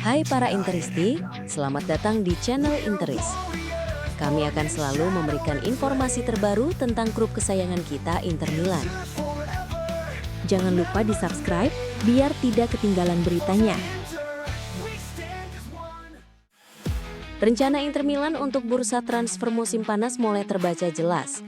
Hai para Interisti, selamat datang di channel Interis. Kami akan selalu memberikan informasi terbaru tentang klub kesayangan kita, Inter Milan. Jangan lupa di-subscribe biar tidak ketinggalan beritanya. Rencana Inter Milan untuk bursa transfer musim panas mulai terbaca jelas.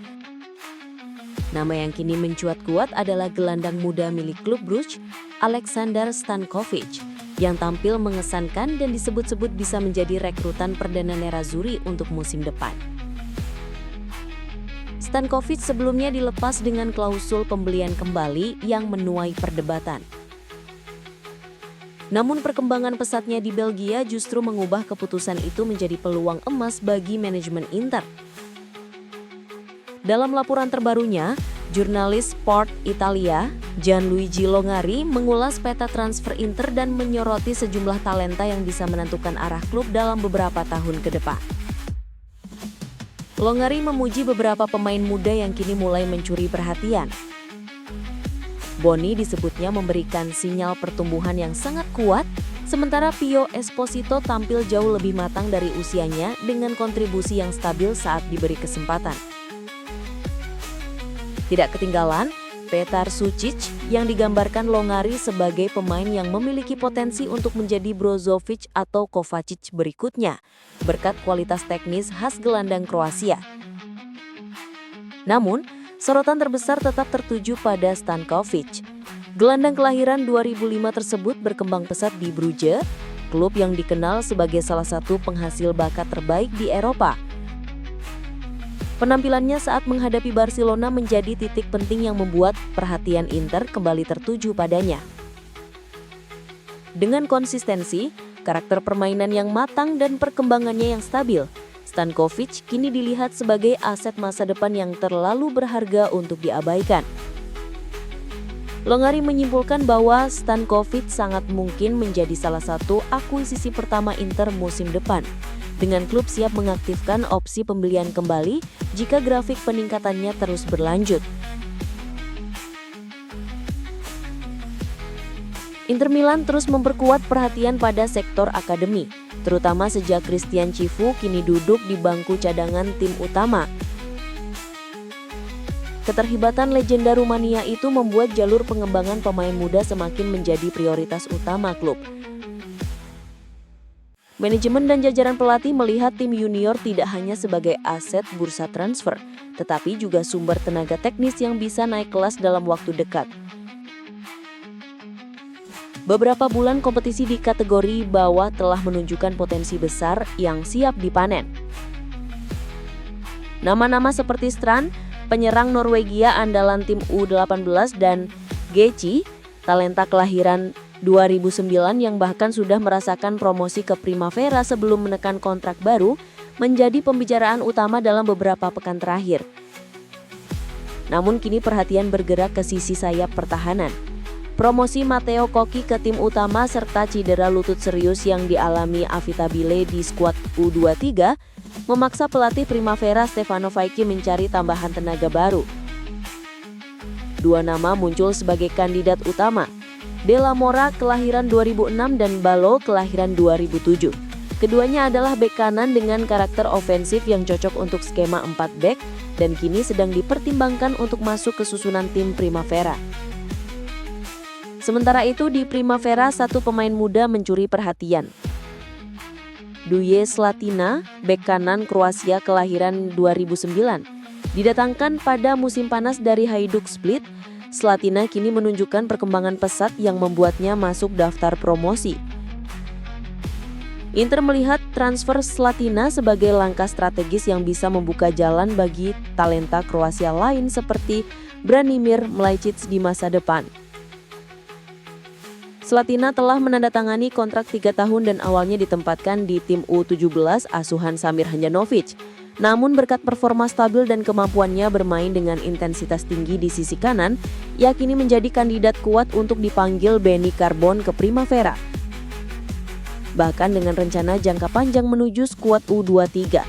Nama yang kini mencuat kuat adalah gelandang muda milik klub Brugge, Aleksandar Stankovic, yang tampil mengesankan dan disebut-sebut bisa menjadi rekrutan perdana Nerazzurri untuk musim depan. Stankovic sebelumnya dilepas dengan klausul pembelian kembali yang menuai perdebatan. Namun perkembangan pesatnya di Belgia justru mengubah keputusan itu menjadi peluang emas bagi manajemen Inter. Dalam laporan terbarunya, jurnalis Sport Italia, Gianluigi Longari, mengulas peta transfer Inter dan menyoroti sejumlah talenta yang bisa menentukan arah klub dalam beberapa tahun ke depan. Longari memuji beberapa pemain muda yang kini mulai mencuri perhatian. Boni disebutnya memberikan sinyal pertumbuhan yang sangat kuat, sementara Pio Esposito tampil jauh lebih matang dari usianya dengan kontribusi yang stabil saat diberi kesempatan. Tidak ketinggalan, Petar Sučić yang digambarkan Longari sebagai pemain yang memiliki potensi untuk menjadi Brozovic atau Kovacic berikutnya, berkat kualitas teknis khas gelandang Kroasia. Namun, sorotan terbesar tetap tertuju pada Stankovic. Gelandang kelahiran 2005 tersebut berkembang pesat di Brugge, klub yang dikenal sebagai salah satu penghasil bakat terbaik di Eropa. Penampilannya saat menghadapi Barcelona menjadi titik penting yang membuat perhatian Inter kembali tertuju padanya. Dengan konsistensi, karakter permainan yang matang dan perkembangannya yang stabil, Stankovic kini dilihat sebagai aset masa depan yang terlalu berharga untuk diabaikan. Longari menyimpulkan bahwa Stankovic sangat mungkin menjadi salah satu akuisisi pertama Inter musim depan, dengan klub siap mengaktifkan opsi pembelian kembali jika grafik peningkatannya terus berlanjut. Inter Milan terus memperkuat perhatian pada sektor akademi, terutama sejak Christian Chivu kini duduk di bangku cadangan tim utama. Keterlibatan legenda Rumania itu membuat jalur pengembangan pemain muda semakin menjadi prioritas utama klub. Manajemen dan jajaran pelatih melihat tim junior tidak hanya sebagai aset bursa transfer, tetapi juga sumber tenaga teknis yang bisa naik kelas dalam waktu dekat. Beberapa bulan kompetisi di kategori bawah telah menunjukkan potensi besar yang siap dipanen. Nama-nama seperti Strand, penyerang Norwegia andalan tim U18 dan Geci, talenta kelahiran 2009 yang bahkan sudah merasakan promosi ke Primavera sebelum menekan kontrak baru, menjadi pembicaraan utama dalam beberapa pekan terakhir. Namun kini perhatian bergerak ke sisi sayap pertahanan. Promosi Matteo Cocchi ke tim utama serta cedera lutut serius yang dialami Avitabile di skuad U23 memaksa pelatih Primavera Stefano Vaicki mencari tambahan tenaga baru. Dua nama muncul sebagai kandidat utama, Della Mora kelahiran 2006 dan Balo kelahiran 2007. Keduanya adalah bek kanan dengan karakter ofensif yang cocok untuk skema 4 bek dan kini sedang dipertimbangkan untuk masuk ke susunan tim Primavera. Sementara itu di Primavera satu pemain muda mencuri perhatian. Duje Slatina, bek kanan Kroasia kelahiran 2009. Didatangkan pada musim panas dari Hajduk Split, Slatina kini menunjukkan perkembangan pesat yang membuatnya masuk daftar promosi. Inter melihat transfer Slatina sebagai langkah strategis yang bisa membuka jalan bagi talenta Kroasia lain seperti Branimir Mlajcic di masa depan. Slatina telah menandatangani kontrak 3 tahun dan awalnya ditempatkan di tim U17 asuhan Samir Handanovic. Namun berkat performa stabil dan kemampuannya bermain dengan intensitas tinggi di sisi kanan, ia kini menjadi kandidat kuat untuk dipanggil Benny Carbon ke Primavera. Bahkan dengan rencana jangka panjang menuju skuad U23.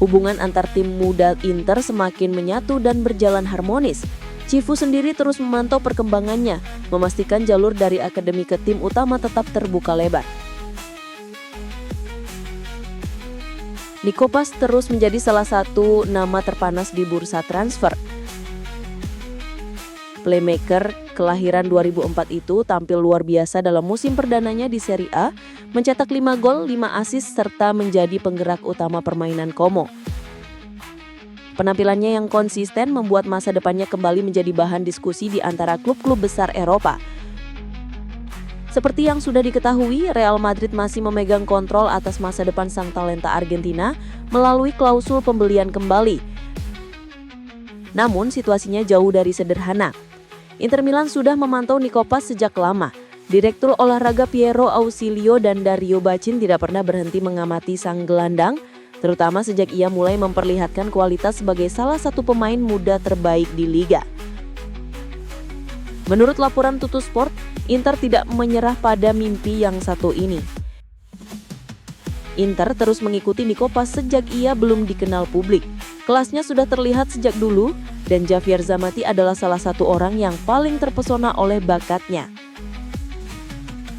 Hubungan antar tim muda Inter semakin menyatu dan berjalan harmonis. Cifu sendiri terus memantau perkembangannya, memastikan jalur dari akademi ke tim utama tetap terbuka lebar. Nico Paz terus menjadi salah satu nama terpanas di bursa transfer. Playmaker kelahiran 2004 itu tampil luar biasa dalam musim perdananya di Serie A, mencetak 5 gol, 5 assist, serta menjadi penggerak utama permainan Como. Penampilannya yang konsisten membuat masa depannya kembali menjadi bahan diskusi di antara klub-klub besar Eropa. Seperti yang sudah diketahui, Real Madrid masih memegang kontrol atas masa depan sang talenta Argentina melalui klausul pembelian kembali. Namun situasinya jauh dari sederhana. Inter Milan sudah memantau Nico Paz sejak lama. Direktur olahraga Piero Ausilio dan Dario Bacin tidak pernah berhenti mengamati sang gelandang, terutama sejak ia mulai memperlihatkan kualitas sebagai salah satu pemain muda terbaik di liga. Menurut laporan Tuttosport, Inter tidak menyerah pada mimpi yang satu ini. Inter terus mengikuti Nico Paz sejak ia belum dikenal publik. Kelasnya sudah terlihat sejak dulu, dan Javier Zanetti adalah salah satu orang yang paling terpesona oleh bakatnya.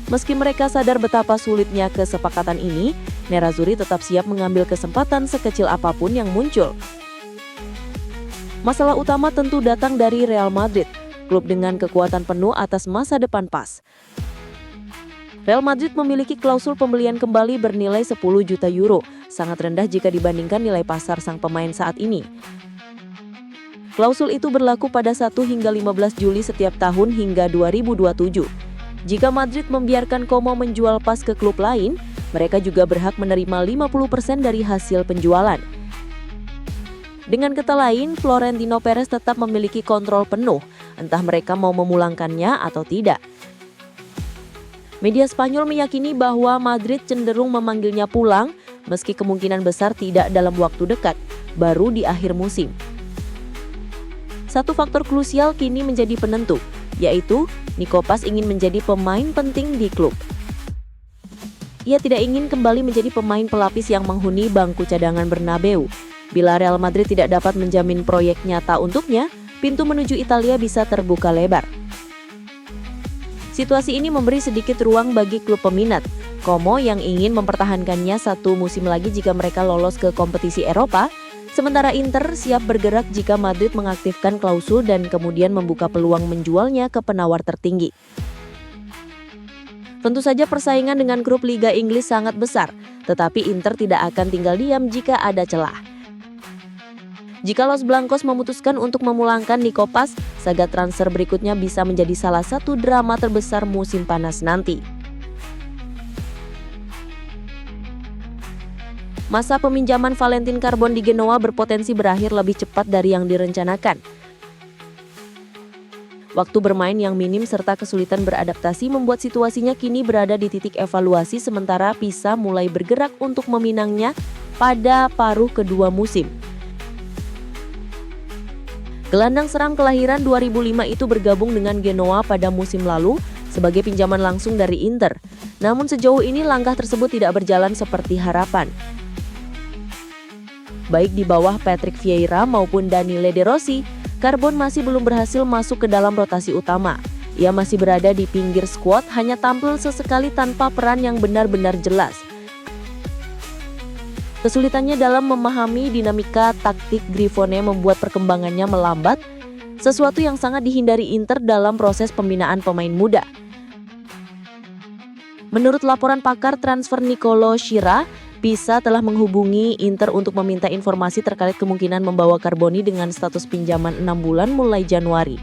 Meski mereka sadar betapa sulitnya kesepakatan ini, Nerazzurri tetap siap mengambil kesempatan sekecil apapun yang muncul. Masalah utama tentu datang dari Real Madrid, klub dengan kekuatan penuh atas masa depan Paz. Real Madrid memiliki klausul pembelian kembali bernilai 10 juta euro, sangat rendah jika dibandingkan nilai pasar sang pemain saat ini. Klausul itu berlaku pada 1 hingga 15 Juli setiap tahun hingga 2027. Jika Madrid membiarkan Como menjual Paz ke klub lain, mereka juga berhak menerima 50% dari hasil penjualan. Dengan kata lain, Florentino Perez tetap memiliki kontrol penuh, entah mereka mau memulangkannya atau tidak. Media Spanyol meyakini bahwa Madrid cenderung memanggilnya pulang, meski kemungkinan besar tidak dalam waktu dekat, baru di akhir musim. Satu faktor krusial kini menjadi penentu, yaitu Nico Paz ingin menjadi pemain penting di klub. Ia tidak ingin kembali menjadi pemain pelapis yang menghuni bangku cadangan Bernabeu. Bila Real Madrid tidak dapat menjamin proyek nyata untuknya, pintu menuju Italia bisa terbuka lebar. Situasi ini memberi sedikit ruang bagi klub peminat, Como yang ingin mempertahankannya satu musim lagi jika mereka lolos ke kompetisi Eropa, sementara Inter siap bergerak jika Madrid mengaktifkan klausul dan kemudian membuka peluang menjualnya ke penawar tertinggi. Tentu saja persaingan dengan grup Liga Inggris sangat besar, tetapi Inter tidak akan tinggal diam jika ada celah. Jika Los Blancos memutuskan untuk memulangkan Nico Paz, saga transfer berikutnya bisa menjadi salah satu drama terbesar musim panas nanti. Masa peminjaman Valentin Carbon di Genoa berpotensi berakhir lebih cepat dari yang direncanakan. Waktu bermain yang minim serta kesulitan beradaptasi membuat situasinya kini berada di titik evaluasi sementara Pisa mulai bergerak untuk meminangnya pada paruh kedua musim. Gelandang serang kelahiran 2005 itu bergabung dengan Genoa pada musim lalu sebagai pinjaman langsung dari Inter. Namun sejauh ini langkah tersebut tidak berjalan seperti harapan. Baik di bawah Patrick Vieira maupun Daniele De Rossi, Carbon masih belum berhasil masuk ke dalam rotasi utama. Ia masih berada di pinggir skuad, hanya tampil sesekali tanpa peran yang benar-benar jelas. Kesulitannya dalam memahami dinamika taktik Grifone membuat perkembangannya melambat, sesuatu yang sangat dihindari Inter dalam proses pembinaan pemain muda. Menurut laporan pakar transfer Nicolo Schira, Pisa telah menghubungi Inter untuk meminta informasi terkait kemungkinan membawa Carboni dengan status pinjaman 6 bulan mulai Januari.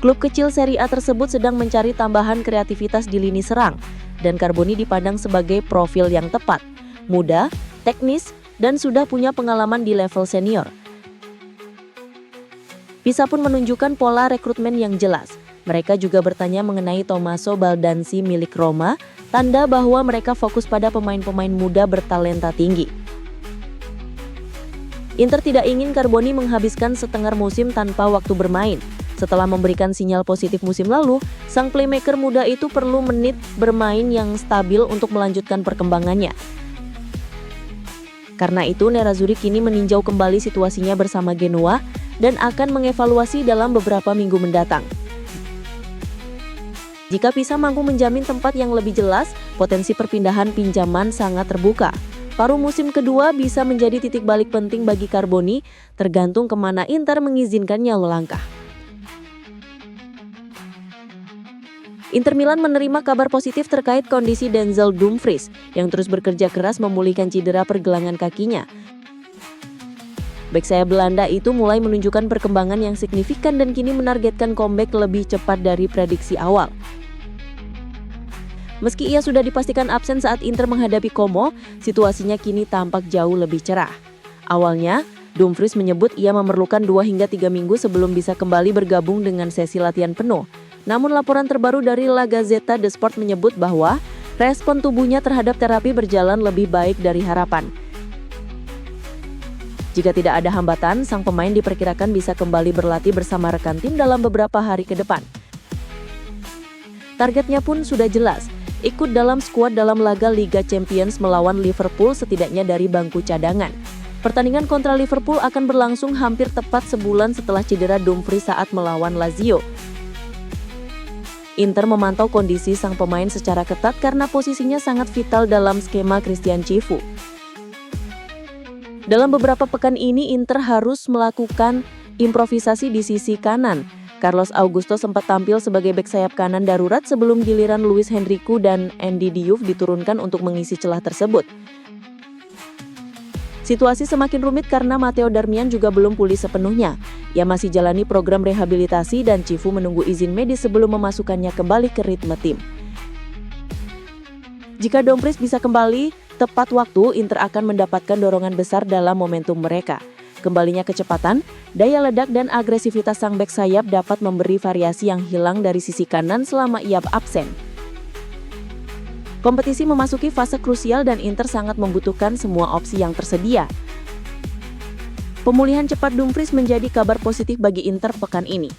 Klub kecil Serie A tersebut sedang mencari tambahan kreativitas di lini serang, dan Carboni dipandang sebagai profil yang tepat, muda, teknis, dan sudah punya pengalaman di level senior. Pisa pun menunjukkan pola rekrutmen yang jelas. Mereka juga bertanya mengenai Tommaso Baldanzi milik Roma, tanda bahwa mereka fokus pada pemain-pemain muda bertalenta tinggi. Inter tidak ingin Carboni menghabiskan setengah musim tanpa waktu bermain. Setelah memberikan sinyal positif musim lalu, sang playmaker muda itu perlu menit bermain yang stabil untuk melanjutkan perkembangannya. Karena itu, Nerazzurri kini meninjau kembali situasinya bersama Genoa dan akan mengevaluasi dalam beberapa minggu mendatang. Jika Pisa mampu menjamin tempat yang lebih jelas, potensi perpindahan pinjaman sangat terbuka. Paruh musim kedua bisa menjadi titik balik penting bagi Carboni, tergantung kemana Inter mengizinkannya melangkah. Inter Milan menerima kabar positif terkait kondisi Denzel Dumfries yang terus bekerja keras memulihkan cedera pergelangan kakinya. Bek sayap Belanda itu mulai menunjukkan perkembangan yang signifikan dan kini menargetkan comeback lebih cepat dari prediksi awal. Meski ia sudah dipastikan absen saat Inter menghadapi Como, situasinya kini tampak jauh lebih cerah. Awalnya, Dumfries menyebut ia memerlukan 2 hingga 3 minggu sebelum bisa kembali bergabung dengan sesi latihan penuh. Namun laporan terbaru dari La Gazzetta dello Sport menyebut bahwa respon tubuhnya terhadap terapi berjalan lebih baik dari harapan. Jika tidak ada hambatan, sang pemain diperkirakan bisa kembali berlatih bersama rekan tim dalam beberapa hari ke depan. Targetnya pun sudah jelas, ikut dalam skuad dalam laga Liga Champions melawan Liverpool setidaknya dari bangku cadangan. Pertandingan kontra Liverpool akan berlangsung hampir tepat sebulan setelah cedera Dumfries saat melawan Lazio. Inter memantau kondisi sang pemain secara ketat karena posisinya sangat vital dalam skema Christian Cifu. Dalam beberapa pekan ini Inter harus melakukan improvisasi di sisi kanan. Carlos Augusto sempat tampil sebagai bek sayap kanan darurat sebelum giliran Luis Henrique dan Andy Diouf diturunkan untuk mengisi celah tersebut. Situasi semakin rumit karena Matteo Darmian juga belum pulih sepenuhnya. Ia masih jalani program rehabilitasi dan Cifu menunggu izin medis sebelum memasukkannya kembali ke ritme tim. Jika Dumfries bisa kembali tepat waktu, Inter akan mendapatkan dorongan besar dalam momentum mereka. Kembalinya kecepatan, daya ledak dan agresivitas sang bek sayap dapat memberi variasi yang hilang dari sisi kanan selama ia absen. Kompetisi memasuki fase krusial dan Inter sangat membutuhkan semua opsi yang tersedia. Pemulihan cepat Dumfries menjadi kabar positif bagi Inter pekan ini.